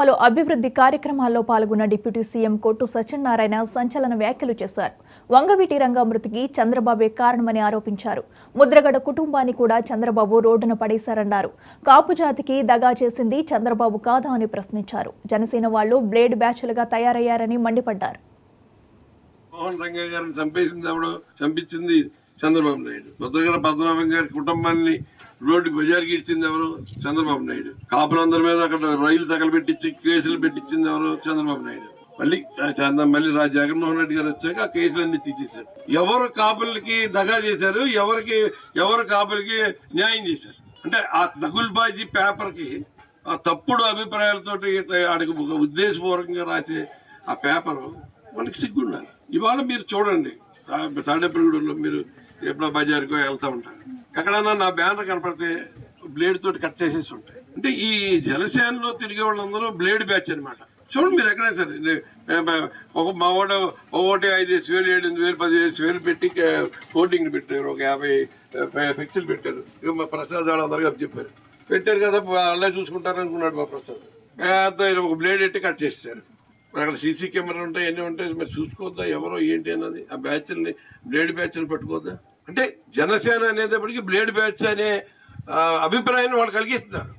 పలు అభివృద్ధి కార్యక్రమాల్లో పాల్గొన్న డిప్యూటీ సీఎం కొట్టు సత్యనారాయణ సంచలన వ్యాఖ్యలు చేశారు. వంగవీటి రంగా మృతికి చంద్రబాబే కారణమని ఆరోపించారు. ముద్రగడ కుటుంబాన్ని కూడా చంద్రబాబు రోడ్డున పడేశారన్నారు. కాపు జాతికి దగా చేసింది చంద్రబాబు కాదా అని ప్రశ్నించారు. జనసేన వాళ్లు బ్లేడ్ బ్యాచ్లుగా తయారయ్యారని మండిపడ్డారు. మోహన్ రంగా గారిని చంపించింది చంద్రబాబు నాయుడు. ముద్రగడ పద్మనాభం గారి కుటుంబాన్ని రోడ్డుకి బజార్కి ఇచ్చింది ఎవరు? చంద్రబాబు నాయుడు. కాపులందరి మీద అక్కడ రైలు తగలబెట్టించి కేసులు పెట్టించింది ఎవరు? చంద్రబాబు నాయుడు. మళ్ళీ జగన్మోహన్ రెడ్డి గారు వచ్చాక ఆ కేసులన్నీ తీసేశారు. ఎవరు కాపులకి దగా చేశారు, ఎవరు కాపులకి న్యాయం చేశారు అంటే ఆ దగుల్బాజీ పేపర్ కి ఆ తప్పుడు అభిప్రాయాలతోటి ఆడికి ఉద్దేశపూర్వకంగా రాసే ఆ పేపర్ మనకి సిగ్గుండాలి. ఇవాళ మీరు చూడండి, తాడేపల్లిగూడెంలో మీరు ఎప్పుడో బజార్కో వెళ్తా ఉంటారు, ఎక్కడన్నా నా బ్యానర్ కనపడితే బ్లేడ్ తోటి కట్టేసేసి ఉంటాయి. అంటే ఈ జనసేనలో తిరిగే వాళ్ళందరూ బ్లేడ్ బ్యాచ్ అనమాట. చూడండి మీరు ఎక్కడైనా సరే, మా వాడు ఒకటి 5,000, 7,000, 10,000 పెట్టి కోటింగ్ పెట్టారు, ఒక 50 పిక్చర్లు పెట్టారు. ఇక మా ప్రసాద్ వాళ్ళు అందరికీ చెప్పారు, పెట్టారు కదా అలా చూసుకుంటారు అనుకున్నాడు మా ప్రసాద్. ఒక బ్లేడ్ ఎట్టి కట్ చేస్తారు. మరి అక్కడ సీసీ కెమెరా ఉంటాయి, ఎన్ని ఉంటాయి, మరి చూసుకోవద్దా ఎవరో ఏంటి అన్నది? ఆ బ్యాచ్ని బ్లేడ్ బ్యాచ్ని పట్టుకోవద్దా? అంటే జనసేన అనేటప్పటికీ బ్లేడ్ బ్యాచ్ అనే అభిప్రాయాన్ని వాళ్ళు కలిగిస్తున్నారు.